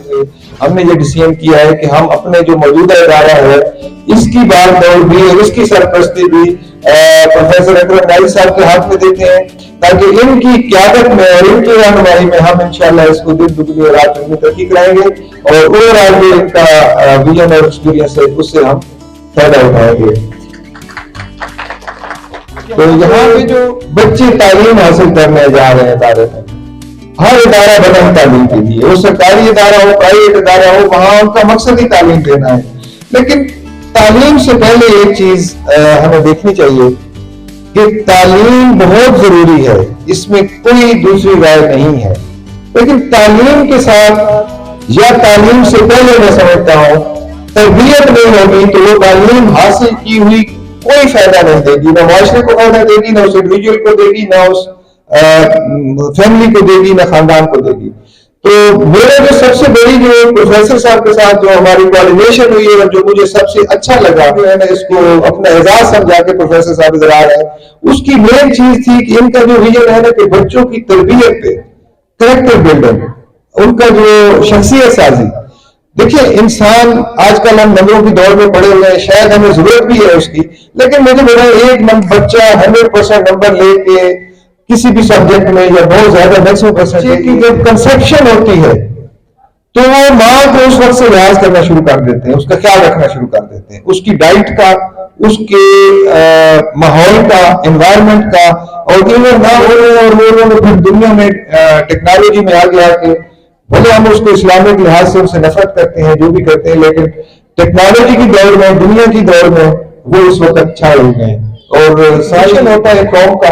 से हमने ये डिसीजन किया है कि हम अपने जो मौजूदा इदारा है इसकी बागडोर भी और इसकी सरपरस्ती भी प्रोफेसर अकरम नाइक साहब के हाथ में देते हैं, ताकि इनकी क़यादत में और इनकी रहनुमाई में हम इंशाल्लाह इसको दिन दुगनी और रात चौगुनी तरक्की कराएंगे और ओवरऑल भी इनका विजन और एक्सपीरियंस है उससे हम फायदा उठाएंगे। तो यहाँ पे जो बच्चे तालीम हासिल करने जा रहे हैं इदारे में, हर इदारा बना तालीम के लिए, वो सरकारी इदारा हो प्राइवेट इदारा हो, वहां उनका मकसद ही तालीम देना है। लेकिन तालीम से पहले एक चीज हमें देखनी चाहिए कि तालीम बहुत जरूरी है, इसमें कोई दूसरी राय नहीं है। लेकिन तालीम के साथ या तालीम से पहले मैं समझता हूं तरबियत नहीं होगी तो वो तालीम हासिल की हुई कोई फायदा नहीं देगी, ना माशरे को फायदा देगी, ना उस इंडिविजुअल को देगी, ना उस फैमिली को देगी, ना खानदान को देगी। तो मेरा जो सबसे बड़ी जो प्रोफेसर साहब के साथ जो हमारी कोऑर्डिनेशन हुई है और जो मुझे सबसे अच्छा लगा, मैंने इसको अपना एजाज समझा के प्रोफेसर साहब इधर आ रहे हैं, उसकी मेन चीज थी कि इनका जो विजन है ना कि बच्चों की तरबियत पे, कैरेक्टर बिल्डिंग, उनका जो शख्सियत साजी। देखिए इंसान आजकल हम नंबरों की दौड़ में पड़े हुए हैं, शायद हमें जरूरत भी है उसकी, लेकिन मुझे मेरा एक बच्चा 100% नंबर लेके किसी भी सब्जेक्ट में या बहुत ज्यादा मैक्सिमम परसेंटेज की जब कंसेप्शन होती है तो वो माँ को उस वक्त से लिहाज करना शुरू कर देते हैं, उसका ख्याल रखना शुरू कर देते हैं, उसकी डाइट का, उसके माहौल का, एनवायरनमेंट का, और इवन ना और वो फिर दुनिया में टेक्नोलॉजी में आगे आके भले हम उसको इस्लामिक लिहाज से उनसे नफरत करते हैं, जो भी करते हैं, लेकिन टेक्नोलॉजी की दौड़ में, दुनिया की दौड़ में वो इस वक्त छाए हुए हैं। और शासन होता है कौम का,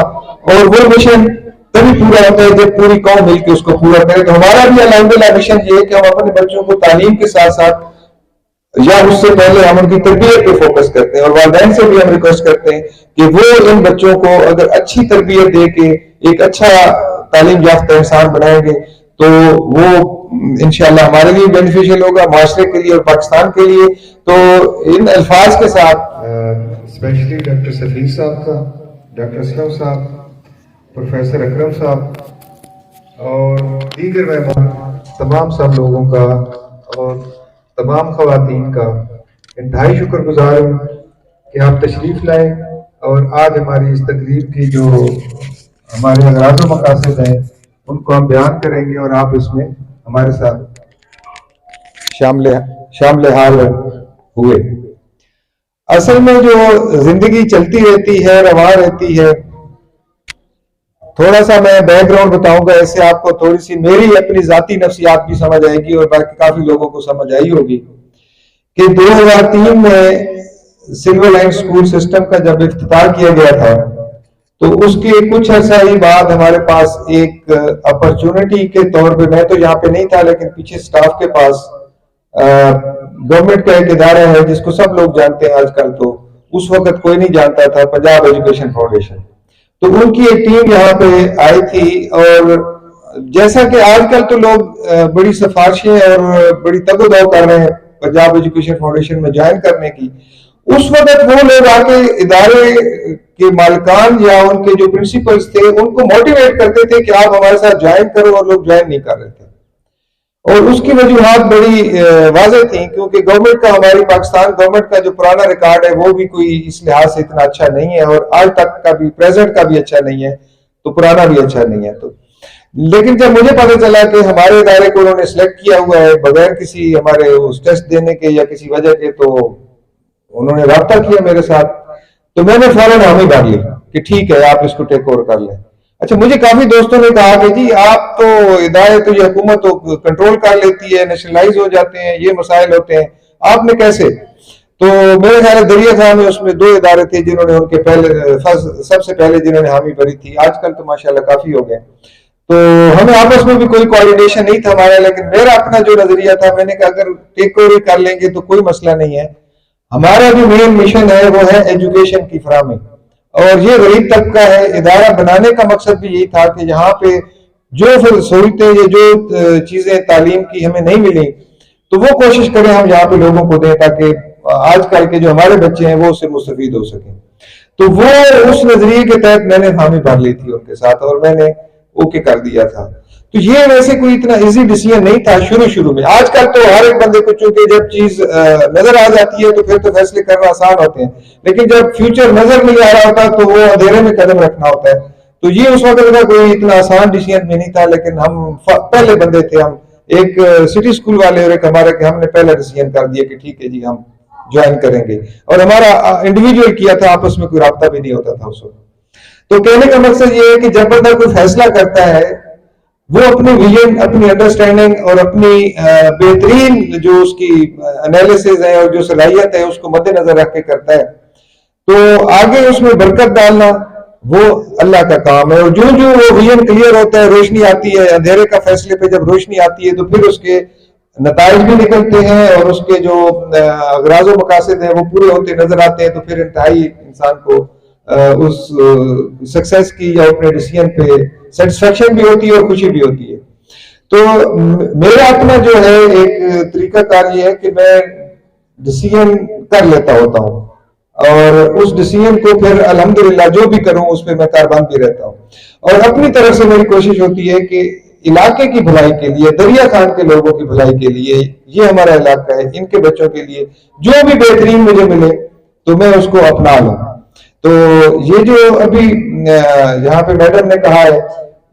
और वो मिशन तभी पूरा होता है जब पूरी कौम मिलकर उसको पूरा करे। तो हमारा भी अल्हम्दुलिल्लाह मिशन ये है कि हम अपने बच्चों को तालीम के साथ साथ या उससे पहले हम उनकी तरबियत पे फोकस करते हैं, और वालिदैन से भी हम रिक्वेस्ट करते हैं कि वो इन बच्चों को अगर अच्छी तरबियत दे के एक अच्छा तालीम याफ्ता इंसान बनाएंगे तो वो इंशाल्लाह हमारे लिए बेनिफिशियल होगा, माशरे के लिए और पाकिस्तान के लिए। तो इन अल्फाज के साथ स्पेशली डॉक्टर सफीर साहब का, डॉक्टर असलम साहब, प्रोफेसर अकरम साहब और दीगर मेहमान, तमाम सब लोगों का और तमाम खवातीन का इंतहाई शुक्रगुजार हूँ कि आप तशरीफ़ लाए और आज हमारी इस तकरीब की जो हमारे अगराज़ व मकासद हैं उनको हम बयान करेंगे और आप इसमें हमारे साथ शामिल हाल हुए। असल में जो जिंदगी चलती रहती है, रवा रहती है, थोड़ा सा मैं बैकग्राउंड बताऊंगा, ऐसे आपको थोड़ी सी मेरी अपनी जाती नफ्सियात भी समझ आएगी और बाकी काफी लोगों को समझ आई होगी कि 2003 में सिल्वर लाइन स्कूल सिस्टम का जब इफ्तिताह किया गया था तो उसके कुछ अर्सा ही बाद हमारे पास एक अपॉर्चुनिटी के तौर पे, मैं तो यहाँ पे नहीं था लेकिन पीछे स्टाफ के पास गवर्नमेंट का एक इदारा है जिसको सब लोग जानते हैं आजकल, तो उस वक्त कोई नहीं जानता था, पंजाब एजुकेशन फाउंडेशन। तो उनकी एक टीम यहाँ पे आई थी और जैसा कि आजकल तो लोग बड़ी सिफारिशें और बड़ी तगदो कर रहे हैं पंजाब एजुकेशन फाउंडेशन में ज्वाइन करने की, उस वक्त वो लोग आके इदारे के मालिकान या उनके जो प्रिंसिपल्स थे उनको मोटिवेट करते थे कि आप हमारे साथ ज्वाइन करो, और लोग ज्वाइन नहीं कर रहे थे। और उसकी वजूहात बड़ी वाज़ेह थी, क्योंकि गवर्नमेंट का, हमारी पाकिस्तान गवर्नमेंट का जो पुराना रिकॉर्ड है वो भी कोई इस लिहाज से इतना अच्छा नहीं है, और आज तक का भी, प्रेजेंट का भी अच्छा नहीं है, तो पुराना भी अच्छा नहीं है। तो लेकिन जब मुझे पता चला कि हमारे इदारे को उन्होंने सिलेक्ट किया हुआ है बगैर किसी हमारे उस टेस्ट देने के या किसी वजह के, तो उन्होंने राब्ता किया मेरे साथ, तो मैंने फौरन हामी भर ली कि ठीक है आप इसको टेक ओवर कर लें। अच्छा, मुझे काफी दोस्तों ने कहा कि जी आप तो इदारे, तो ये हुकूमत तो कंट्रोल कर लेती है, नेशनलाइज हो जाते हैं, ये मसाइल होते हैं, आपने कैसे? तो मेरे ख्याल दरिया खान में उसमें 2 इदारे थे जिन्होंने उनके पहले सबसे पहले जिन्होंने हामी भरी थी, आजकल तो माशाल्लाह काफी हो गए। तो हमें आपस में भी कोई कोऑर्डिनेशन नहीं था हमारा, लेकिन मेरा अपना जो नजरिया था, मैंने कहा अगर टेक ओवर कर लेंगे तो कोई मसला नहीं है। हमारा जो मेन मिशन है वो है एजुकेशन की फराहमी, और ये गरीब तबका है। इदारा बनाने का मकसद भी यही था कि यहाँ पे जो फिर सहूलतें या जो चीजें तालीम की हमें नहीं मिली तो वो कोशिश करें हम यहाँ पे लोगों को दें, ताकि आजकल के जो हमारे बच्चे हैं वो उससे मुस्तफीद हो सकें। तो वो उस नजरिए के तहत मैंने हामी भर ली थी उनके साथ, और मैंने ओके कर दिया था। तो ये वैसे कोई इतना इजी डिसीजन नहीं था शुरू में। आजकल तो हर एक बंदे को चूंकि जब चीज नजर आ जाती है तो फिर तो फैसले करना आसान होते हैं, लेकिन जब फ्यूचर नजर नहीं आ रहा होता तो वो अंधेरे में कदम रखना होता है। तो ये उस वक्त का कोई इतना आसान डिसीजन भी नहीं था, लेकिन हम पहले बंदे थे, हम एक सिटी स्कूल वाले और एक हमारे के हमने पहला डिसीजन कर दिया कि ठीक है जी हम ज्वाइन करेंगे, और हमारा इंडिविजुअल किया था, आपस में कोई राब्ता भी नहीं होता था उस वक्त। तो कहने का मकसद ये है कि जब बंदा कोई फैसला करता है वो अपनी विजन, अपनी अंडरस्टैंडिंग और अपनी बेहतरीन जो उसकी एनालिसिस है और जो सलाहियत है उसको मद्देनजर रख के करता है, तो आगे उसमें बरकत डालना वो अल्लाह का काम है। और जो जो वो विजन क्लियर होता है, रोशनी आती है, अंधेरे का फैसले पे जब रोशनी आती है तो फिर उसके नताइज भी निकलते हैं और उसके जो अगराज व मकासद हैं वो पूरे होते नजर आते हैं, तो फिर इंतहाई इंसान को उस सक्सेस की या अपने डिसीजन पे सेटिस्फेक्शन भी होती है और खुशी भी होती है। तो मेरा अपना जो है एक तरीकाकार ये है कि मैं डिसीजन कर लेता होता हूँ और उस डिसीजन को फिर अल्हम्दुलिल्लाह जो भी करूं उस पर मैं कारबान भी रहता हूँ। और अपनी तरफ से मेरी कोशिश होती है कि इलाके की भलाई के लिए, दरिया खान के लोगों की भलाई के लिए, ये हमारा इलाका है, इनके बच्चों के लिए जो भी बेहतरीन मुझे मिले तो मैं उसको अपना लूं। तो ये जो अभी यहाँ पे मैडम ने कहा है,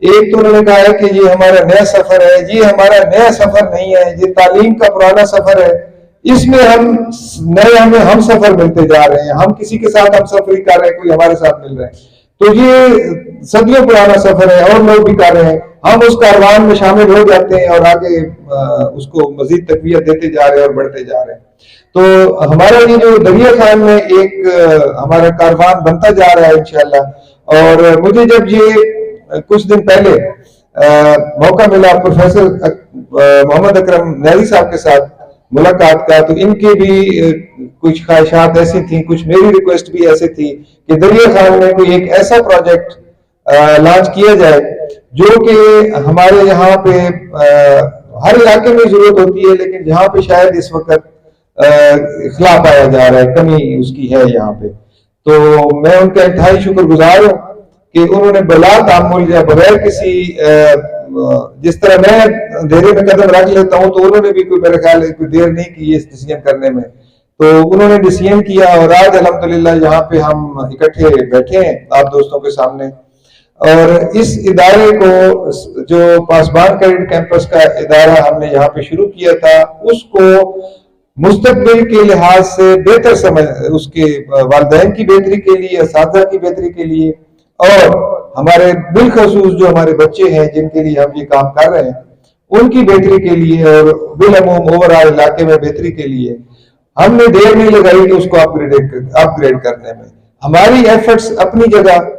एक तो उन्होंने कहा है कि ये हमारा नया सफर है, ये हमारा नया सफर नहीं है, ये तालीम का पुराना सफर है, इसमें हम नए हमें हम सफर मिलते जा रहे हैं, हम किसी के साथ हम सफर कर रहे हैं, कोई हमारे साथ मिल रहे हैं, तो ये सदियों पुराना सफर है और लोग भी कर रहे हैं, हम उस कारवान में शामिल हो जाते हैं और आगे उसको मजीद तकवीत देते जा रहे हैं और बढ़ते जा रहे हैं। तो हमारा ये जो दरिया खान में एक हमारा कारवान बनता जा रहा है इंशाल्लाह। और मुझे जब ये कुछ दिन पहले मौका मिला प्रोफेसर मोहम्मद अकरम नैरी साहब के साथ मुलाकात का, तो इनकी भी कुछ ख्वाहिशात ऐसी थी, कुछ मेरी रिक्वेस्ट भी ऐसी थी कि दरिया खान में कोई एक ऐसा प्रोजेक्ट लॉन्च किया जाए जो कि हमारे यहाँ पे हर इलाके में जरूरत होती है, लेकिन यहाँ पे शायद इस वक्त इख्ला पाया जा रहा है, कमी उसकी है यहाँ पे। तो मैं उनका इंतहाई शुक्रगुजार हूँ कि उन्होंने बिला तामुल या बगैर किसी जिस तरह मैं अंधेरे में कदम रख लेता हूँ, तो उन्होंने भी कोई मेरे ख्याल कोई देर नहीं की इस डिसीजन करने में, तो उन्होंने डिसीजन किया और आज अल्हम्दुलिल्लाह यहाँ पे हम इकट्ठे बैठे हैं आप दोस्तों के सामने। और इस इदारे को जो पासबान कैडेट कैंपस का इदारा हमने यहाँ पे शुरू किया था, उसको मुस्तकबिल के लिहाज से बेहतर समझ, उसके वालिदैन की बेहतरी के लिए, असातिज़ा की बेहतरी के लिए और हमारे बिलखसूस जो हमारे बच्चे हैं जिनके लिए हम ये काम कर रहे हैं उनकी बेहतरी के लिए और बिलअमूम ओवरऑल इलाके में बेहतरी के लिए हमने देर नहीं लगाई कि उसको अपग्रेड करने में। हमारी एफर्ट्स अपनी जगह,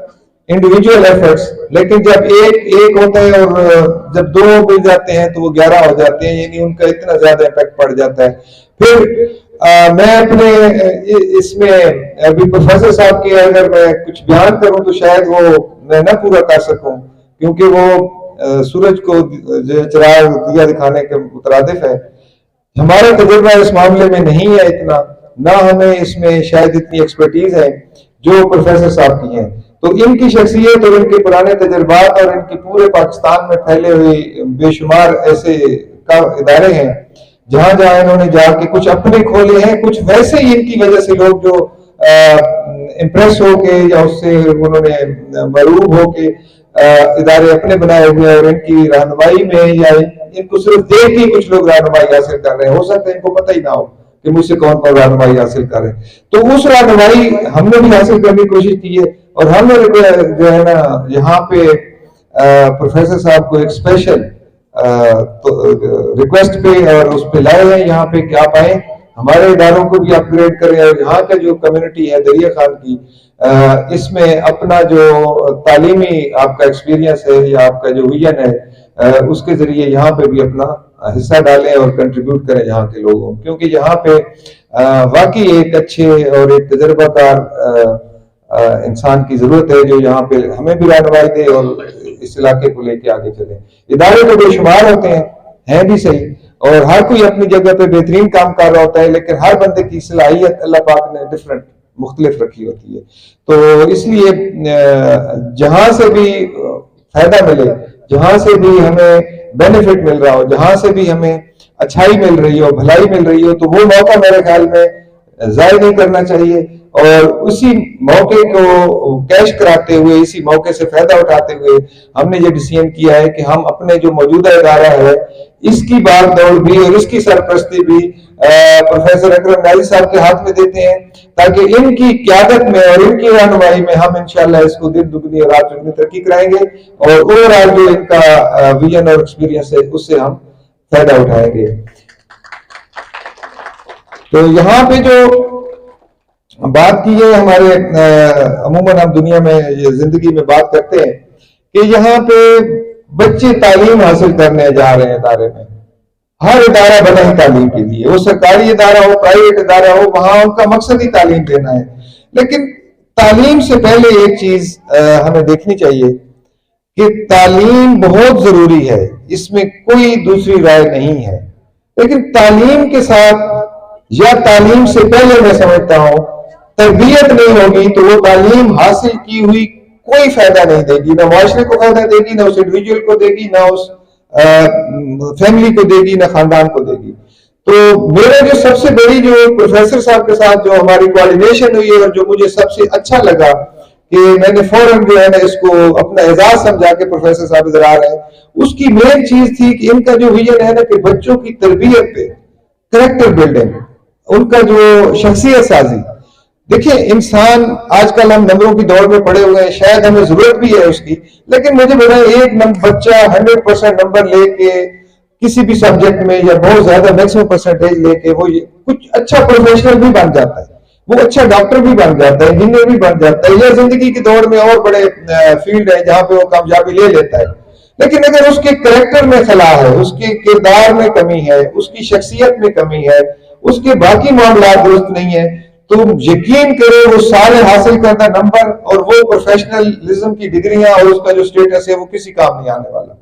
इंडिविजुअल एफर्ट्स, लेकिन जब एक होता है और जब दो मिल जाते हैं तो वो 11 हो जाते हैं, यानी उनका इतना ज्यादा इम्पैक्ट पड़ जाता है। फिर मैं अपने इसमें अभी प्रोफेसर साहब के अगर मैं कुछ बयान करूं तो शायद वो मैं ना पूरा कर सकूं, क्योंकि वो सूरज को चिराग दिया दिखाने के मुतरादिफ है। हमारा तजुर्बा इस मामले में नहीं है इतना, ना हमें इसमें शायद इतनी एक्सपर्टीज है जो प्रोफेसर साहब की है। तो इनकी शख्सियत और इनके पुराने तजुर्बात और इनके पूरे पाकिस्तान में फैले हुए बेशुमार ऐसे इदारे हैं जहां जहां इन्होंने जाके कुछ अपने खोले हैं, कुछ वैसे ही इनकी वजह से लोग जो इम्प्रेस होके या उससे उन्होंने मरूब होके इदारे अपने बनाए हुए हैं और इनकी रहनुमाई में या इनको सिर्फ देख के कुछ लोग रहनुमाई हासिल कर रहे हैं। हो सकता है इनको पता ही ना हो कि मुझसे कौन कौन रहनुमाई हासिल कर रहे हैं। तो उस रहनुमाई हमने भी हासिल करने की कोशिश की है और हमने जो है ना यहाँ पे प्रोफेसर साहब को एक स्पेशल रिक्वेस्ट पे और उस पे लाए हैं यहाँ पे कि आप आए, हमारे इदारों को भी अपग्रेड करें और यहाँ का जो कम्युनिटी है दरिया खान की, इसमें अपना जो तालीमी आपका एक्सपीरियंस है या आपका जो विजन है उसके जरिए यहाँ पे भी अपना हिस्सा डालें और कंट्रीब्यूट करें यहाँ के लोगों, क्योंकि यहाँ पे वाकई एक अच्छे और एक तजर्बाकार इंसान की जरूरत है जो यहाँ पे हमें भी रहनुमाई दे और इस इलाके को लेके आगे चले। इदारे तो बेशुमार होते हैं भी सही, और हर कोई अपनी जगह पे बेहतरीन काम कर रहा होता है, लेकिन हर बंदे की सलाहियत अल्लाह पाक ने डिफरेंट मुख्तलिफ रखी होती है। तो इसलिए जहां से भी फायदा मिले जहां से भी हमें बेनिफिट मिल रहा हो, जहां से भी हमें अच्छाई मिल रही हो, भलाई मिल रही हो, तो वो मौका मेरे ख्याल में जाया नहीं करना चाहिए। और उसी मौके को कैश कराते हुए, इसी मौके से फायदा उठाते हुए हमने ये डिसीजन किया है कि हम अपने जो मौजूदा इदारा है इसकी भागदौड़ भी और इसकी सरपरस्ती भी प्रोफेसर अकरम नाजी साहब के हाथ में देते हैं, ताकि इनकी क़यादत में और इनकी रहनुमाई में हम इंशाल्लाह इसको दिन दुगनी और रात चौगुनी तरक्की कराएंगे और ओवरऑल जो इनका विजन और एक्सपीरियंस है उससे हम फायदा उठाएंगे। तो यहाँ पे जो बात की है हमारे अमूमन हम दुनिया में ये जिंदगी में बात करते हैं कि यहाँ पे बच्चे तालीम हासिल करने जा रहे हैं इदारे में। हर इदारा बना ही तालीम के लिए, वो सरकारी इदारा हो, प्राइवेट इदारा हो, वहां उनका मकसद ही तालीम देना है। लेकिन तालीम से पहले एक चीज हमें देखनी चाहिए कि तालीम बहुत जरूरी है, इसमें कोई दूसरी राय नहीं है। लेकिन तालीम के साथ या तालीम से पहले मैं समझता हूं तरबियत नहीं होगी तो वो तालीम हासिल की हुई कोई फायदा नहीं देगी, ना माशरे को फायदा देगी, ना उस इंडिविजुअल को देगी, ना उस फैमिली को देगी, ना खानदान को देगी। तो मेरा जो सबसे बड़ी जो प्रोफेसर साहब के साथ जो हमारी कोऑर्डिनेशन हुई है और जो मुझे सबसे अच्छा लगा कि मैंने फौरन जो है ना इसको अपना एजाज समझा के प्रोफेसर साहब इधर आ रहे हैं, उसकी मेन चीज थी कि इनका जो विजन है ना कि बच्चों की तरबियत पे, करेक्टर बिल्डिंग, उनका जो शख्सियत साजी। देखिए इंसान आजकल हम नंबरों की दौड़ में पड़े हुए हैं, शायद हमें जरूरत भी है उसकी, लेकिन मुझे बताएं एक बच्चा 100% नंबर लेके किसी भी सब्जेक्ट में या बहुत ज्यादा मैक्सिमम परसेंटेज लेके वो कुछ अच्छा प्रोफेशनल भी बन जाता है, वो अच्छा डॉक्टर भी बन जाता है, इंजीनियर भी बन जाता है, या जिंदगी की दौड़ में और बड़े फील्ड है जहां पे वो कामयाबी ले लेता है। लेकिन अगर उसके करेक्टर में खला है, उसके किरदार में कमी है, उसकी शख्सियत में कमी है, उसके बाकी मामला दुरुस्त नहीं है, तो यकीन करें वो सारे हासिल करता नंबर और वो प्रोफेशनलिज्म की डिग्रियां और उसका जो स्टेटस है वो किसी काम नहीं आने वाला।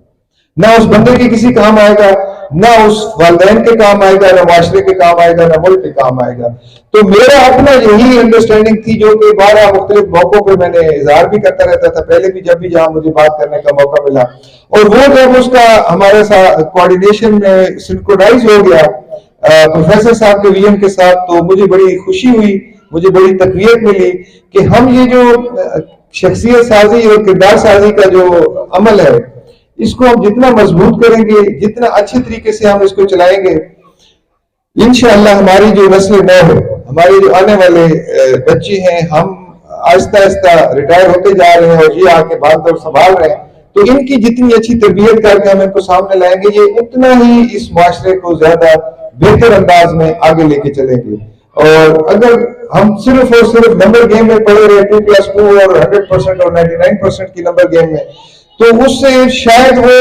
ना उस बंदे के किसी काम आएगा, ना उस वालिदैन के काम आएगा, ना माशरे के काम आएगा, ना मुल्क के काम आएगा। तो मेरा अपना यही अंडरस्टैंडिंग थी जो कि 12 मुख्तलिफ मौकों पर मैंने इजहार भी करता रहता था, पहले भी जब भी जहां मुझे बात करने का मौका मिला। और वो जब उसका हमारे साथ कोऑर्डिनेशन में सिंक्रोनाइज हो गया प्रोफेसर साहब के विजन के साथ, तो मुझे बड़ी खुशी हुई, मुझे बड़ी तकवीत मिली कि हम ये जो शख्सियत साजी और किरदार साजी का जो अमल है इसको हम जितना मजबूत करेंगे, जितना अच्छे तरीके से हम इसको चलाएंगे, इंशाअल्लाह हमारी जो नस्ल नौ है, हमारे जो आने वाले बच्चे हैं, हम आहिस्ता आहिस्ता रिटायर होते जा रहे हैं और ये आके भागदौड़ संभाल रहे हैं, तो इनकी जितनी अच्छी तरबियत करके हम इनको सामने लाएंगे, ये उतना ही इस माशरे को ज्यादा बेहतर अंदाज में आगे लेके चलेंगे। और अगर हम सिर्फ और सिर्फ नंबर गेम में पड़े रहे 2+2 और 100% और 99% की नंबर गेम में, तो उससे शायद वो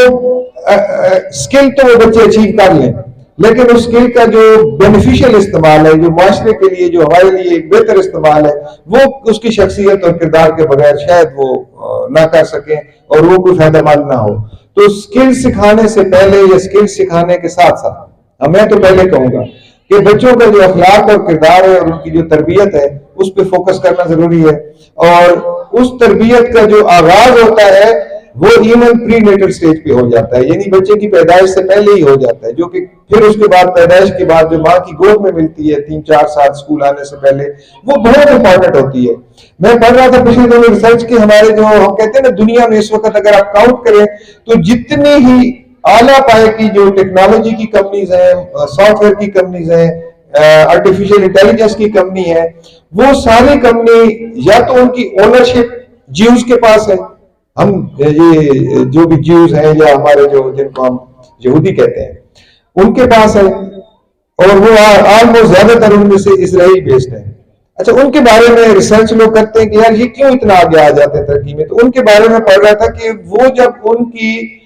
स्किल तो वो बच्चे अचीव कर लें, लेकिन उस स्किल का जो बेनिफिशियल इस्तेमाल है, जो माशरे के लिए, जो हमारे लिए एक बेहतर इस्तेमाल है, वो उसकी शख्सियत और किरदार के बगैर शायद वो ना कर सके और वो कोई फायदेमंद ना हो। तो स्किल सिखाने से पहले या स्किल सिखाने के साथ साथ मैं तो पहले कहूंगा कि बच्चों का जो अखलाक और किरदार है और उनकी जो तरबियत है उस पर फोकस करना जरूरी है। और उस तरबियत का जो आगाज होता है वो इवन प्री नेटल स्टेज पे हो जाता है, यानी बच्चे की पैदाइश से पहले ही हो जाता है, जो कि फिर उसके बाद पैदाइश के बाद जो माँ की गोद में मिलती है 3-4 साल स्कूल आने से पहले, वो बहुत इंपॉर्टेंट होती है। मैं पढ़ रहा था पिछले दिनों रिसर्च के, हमारे जो हम कहते हैं ना दुनिया में इस वक्त अगर आप काउंट करें तो जितनी ही आला पाए की जो टेक्नोलॉजी की कंपनीज हैं, सॉफ्टवेयर की कंपनीज हैं, आर्टिफिशियल इंटेलिजेंस की कंपनी है, वो सारी कंपनी या तो उनकी ओनरशिप ज्यूज के पास है, हम ये जो भी ज्यूज हैं या हमारे जो जिनको हम यहूदी कहते हैं उनके पास है, और वो ऑलमोस्ट ज्यादातर उनमें से इजराइल बेस्ड है। अच्छा, उनके बारे में रिसर्च लोग करते हैं कि यार ये क्यों इतना आगे आ जाते हैं तरक्की में, तो उनके बारे में पढ़ रहा था कि वो जब उनकी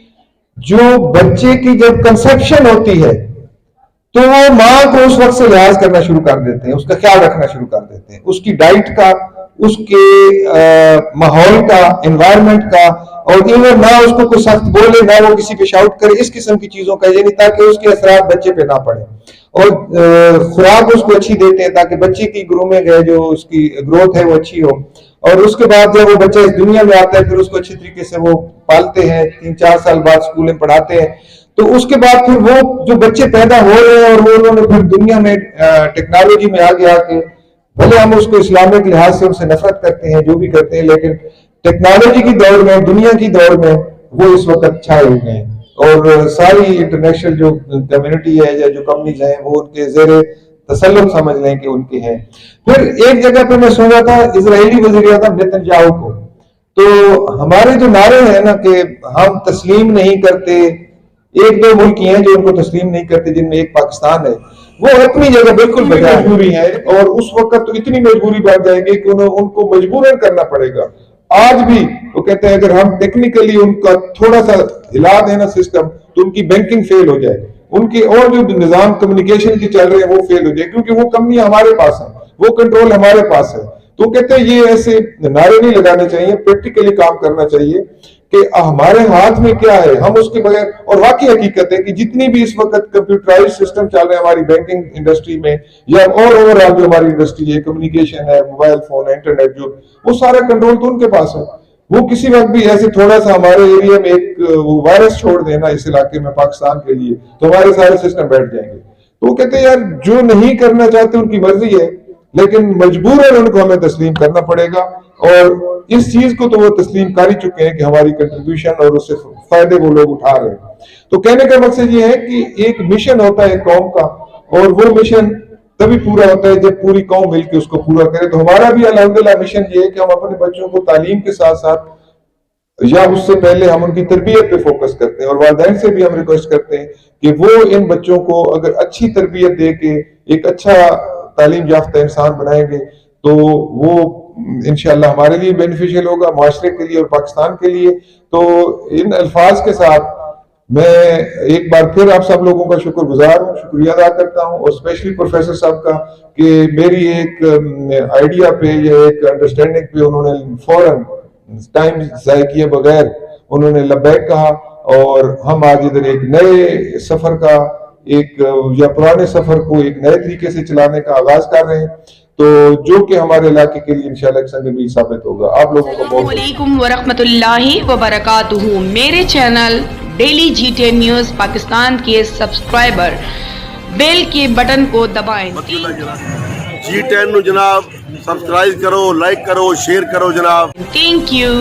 जो बच्चे की जब कंसेप्शन होती है तो वो माँ को उस वक्त से लिहाज करना शुरू कर देते हैं, उसका ख्याल रखना शुरू कर देते हैं, उसकी डाइट का, उसके माहौल का, एनवायरनमेंट का, और इवन ना उसको कोई सख्त बोले, ना वो किसी पे शाउट करे, इस किस्म की चीजों का, यानी ताकि उसके असरात बच्चे पे ना पड़े। और खुराक उसको अच्छी देते हैं ताकि बच्चे की ग्रूमिंग है, जो उसकी ग्रोथ है वो अच्छी हो। और उसके बाद जब वो बच्चा इस दुनिया में आता है फिर उसको अच्छी तरीके से वो पालते हैं, 3-4 साल बाद स्कूल में पढ़ाते हैं। तो उसके बाद फिर वो जो बच्चे पैदा हो रहे हैं और वो उन्होंने फिर दुनिया में टेक्नोलॉजी में आगे आके, भले हम उसको इस्लामिक लिहाज से उनसे नफरत करते हैं जो भी करते हैं, लेकिन टेक्नोलॉजी की दौड़ में, दुनिया की दौड़ में वो इस वक्त छाए हुए हैं और सारी इंटरनेशनल जो कम्युनिटी है या जो कंपनीज हैं वो उनके जेरे तसल्लुत समझ लें कि उनके हैं। फिर एक जगह पे मैं सुन रहा था इजरायली वज़ीर आज़म नेतन्याहू को, तो हमारे जो नारे हैं ना कि हम तस्लीम नहीं करते, एक दो मुल्क हैं जो उनको तस्लीम नहीं करते जिनमें एक पाकिस्तान है, वो अपनी जगह बिल्कुल मजबूरी है और उस वक्त तो इतनी मजबूरी बढ़ जाएगी कि उनको मजबूरन करना पड़ेगा। आज भी वो कहते हैं अगर हम टेक्निकली उनका थोड़ा सा हिला देना सिस्टम तो उनकी बैंकिंग फेल हो जाए, उनकी और जो निजाम कम्युनिकेशन की चल रहे हैं वो फेल हो जाए, क्योंकि वो कंपनी हमारे पास है, वो कंट्रोल हमारे पास है। तो कहते हैं ये ऐसे नारे नहीं लगाने चाहिए, प्रैक्टिकली काम करना चाहिए कि हमारे हाथ में क्या है, हम उसके बगैर। और वाकई हकीकत है कि जितनी भी इस वक्त कंप्यूटराइज सिस्टम चल रहे हैं हमारी बैंकिंग इंडस्ट्री में या और ओवरऑल जो हमारी इंडस्ट्री है, कम्युनिकेशन है, मोबाइल फोन है, इंटरनेट, जो वो सारा कंट्रोल तो उनके पास है। वो किसी वक्त भी ऐसे थोड़ा सा हमारे एरिया में एक वायरस छोड़ देना इस इलाके में पाकिस्तान के लिए तो हमारे सारे सिस्टम बैठ जाएंगे। तो वो कहते हैं यार जो नहीं करना चाहते उनकी मर्जी है, लेकिन मजबूरन उनको हमें तस्लीम करना पड़ेगा और इस चीज को तो वो तस्लीम कर ही चुके हैं कि हमारी कंट्रीब्यूशन और उससे फायदे वो लोग उठा रहे हैं। तो कहने का मकसद ये है कि एक मिशन होता है कौम का और वो मिशन तभी पूरा होता है जब पूरी कौम मिलकर उसको पूरा करे। तो हमारा भी अल्हम्दुलिल्लाह मिशन ये है कि हम अपने बच्चों को तालीम के साथ साथ या उससे पहले हम उनकी तरबियत पे फोकस करते हैं और वालिदैन से भी हम रिक्वेस्ट करते हैं कि वो इन बच्चों को अगर अच्छी तरबियत दे के एक अच्छा तालीम याफ्ता इंसान बनाएंगे तो वो इंशाल्लाह हमारे लिए बेनिफिशियल होगा, माशरे के लिए और पाकिस्तान के लिए। तो इन अल्फाज के साथ मैं एक बार फिर आप सब लोगों का शुक्रगुजार हूँ, शुक्रिया अदा करता हूँ और स्पेशली प्रोफेसर साहब का कि मेरी एक आइडिया पे या एक अंडरस्टैंडिंग पे उन्होंने फौरन टाइम ज़ाय किए बगैर उन्होंने लब्बैक कहा और हम आज इधर एक नए सफर का एक या पुराने सफर को एक नए तरीके से चलाने का आगाज कर रहे हैं, तो जो कि हमारे इलाके के लिए इंशाल्लाह एक संग साबित होगा। आप लोगों को बहुत अस्सलामुअलैकुम वरहमतुल्लाहि वबरकातुहू। मेरे channel daily G10 news Pakistan के सब्सक्राइबर बेल के बटन को दबाएं। G10 जनाब सब्सक्राइब करो, लाइक करो, शेयर करो जनाब। Thank you.